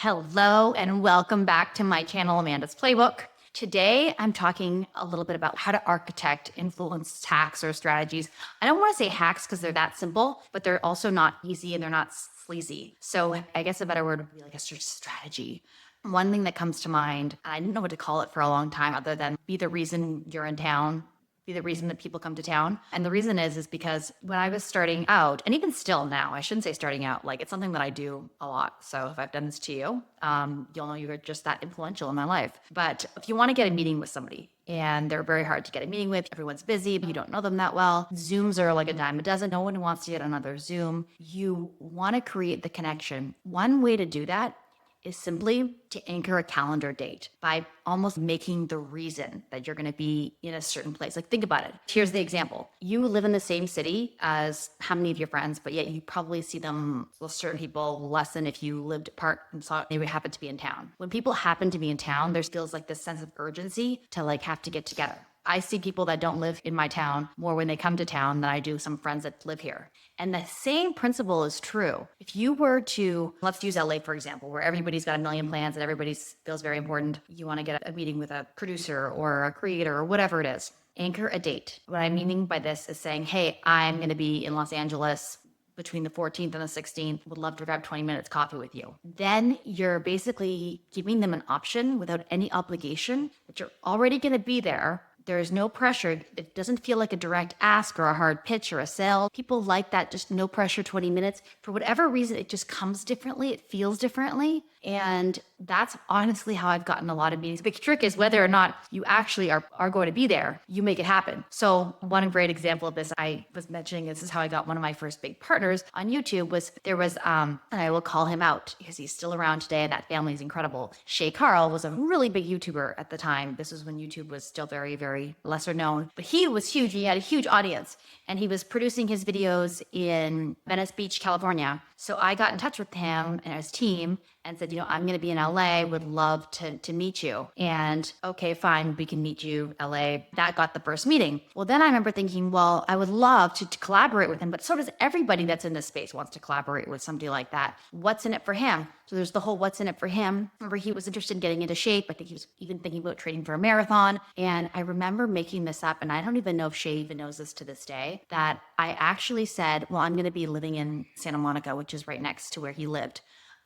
Hello and welcome back to my channel, Amanda's Playbook. Today, I'm talking a little bit about how to architect influence hacks or strategies. I don't want to say hacks because they're that simple, but they're also not easy and they're not sleazy. So I guess a better word would be like a strategy. One thing that comes to mind, and I didn't know what to call it for a long time other than be the reason you're in town, be the reason that people come to town. And the reason is because when I was starting out, and even still now, I shouldn't say starting out, like it's something that I do a lot. So if I've done this to you, you'll know you're just that influential in my life. But if you want to get a meeting with somebody and they're very hard to get a meeting with, everyone's busy, you don't know them that well, Zooms are like a dime a dozen. No one wants to get another Zoom. You want to create the connection. One way to do that is simply to anchor a calendar date by almost making the reason that you're going to be in a certain place. Like, think about it. Here's the example. You live in the same city as how many of your friends, but yet you probably see them, well, certain people less than if you lived apart and saw they would happen to be in town. When people happen to be in town, there feels like this sense of urgency to like have to get together. I see people that don't live in my town more when they come to town than I do some friends that live here. And the same principle is true. If you were to, let's use LA, for example, where everybody's got a million plans and everybody feels very important. You want to get a meeting with a producer or a creator or whatever it is. Anchor a date. What I'm meaning by this is saying, hey, I'm going to be in Los Angeles between the 14th and the 16th, would love to grab 20 minutes coffee with you. Then you're basically giving them an option without any obligation that you're already going to be there. There is no pressure. It doesn't feel like a direct ask or a hard pitch or a sale. People like that, just no pressure 20 minutes. For whatever reason, it just comes differently. It feels differently. And that's honestly how I've gotten a lot of meetings. The big trick is whether or not you actually are going to be there, you make it happen. So one great example of this I was mentioning, this is how I got one of my first big partners on YouTube was and I will call him out because he's still around today and that family is incredible. Shay Carl was a really big YouTuber at the time. This was when YouTube was still very, very lesser known, but he was huge. He had a huge audience and he was producing his videos in Venice Beach, California. So I got in touch with him and his team and said, I'm going to be in LA, would love to meet you. And okay, fine, we can meet you, LA. That got the first meeting. Well, then I remember thinking, well, I would love to collaborate with him, but so does everybody that's in this space wants to collaborate with somebody like that. What's in it for him? So there's the whole what's in it for him. Remember, he was interested in getting into shape. I think he was even thinking about training for a marathon. And I remember making this up, and I don't even know if Shay even knows this to this day, that I actually said, well, I'm going to be living in Santa Monica, which is right next to where he lived.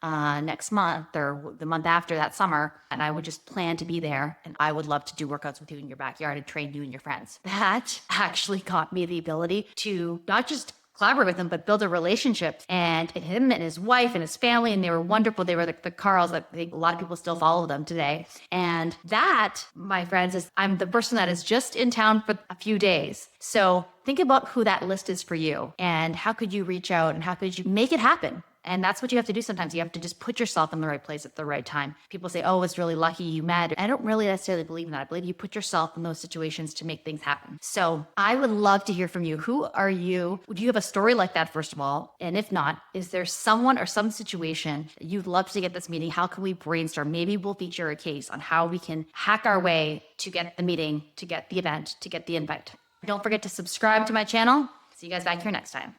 Next month or the month after that summer, and I would just plan to be there, and I would love to do workouts with you in your backyard and train you and your friends. That actually got me the ability to not just collaborate with him, but build a relationship. And him and his wife and his family, and they were wonderful. They were the Carls. I think a lot of people still follow them today. And that, my friends, is I'm the person that is just in town for a few days. So think about who that list is for you, and how could you reach out, and how could you make it happen? And that's what you have to do sometimes. You have to just put yourself in the right place at the right time. People say, oh, it's really lucky you met. I don't really necessarily believe in that. I believe you put yourself in those situations to make things happen. So I would love to hear from you. Who are you? Do you have a story like that, first of all? And if not, is there someone or some situation that you'd love to get this meeting? How can we brainstorm? Maybe we'll feature a case on how we can hack our way to get the meeting, to get the event, to get the invite. Don't forget to subscribe to my channel. See you guys back here next time.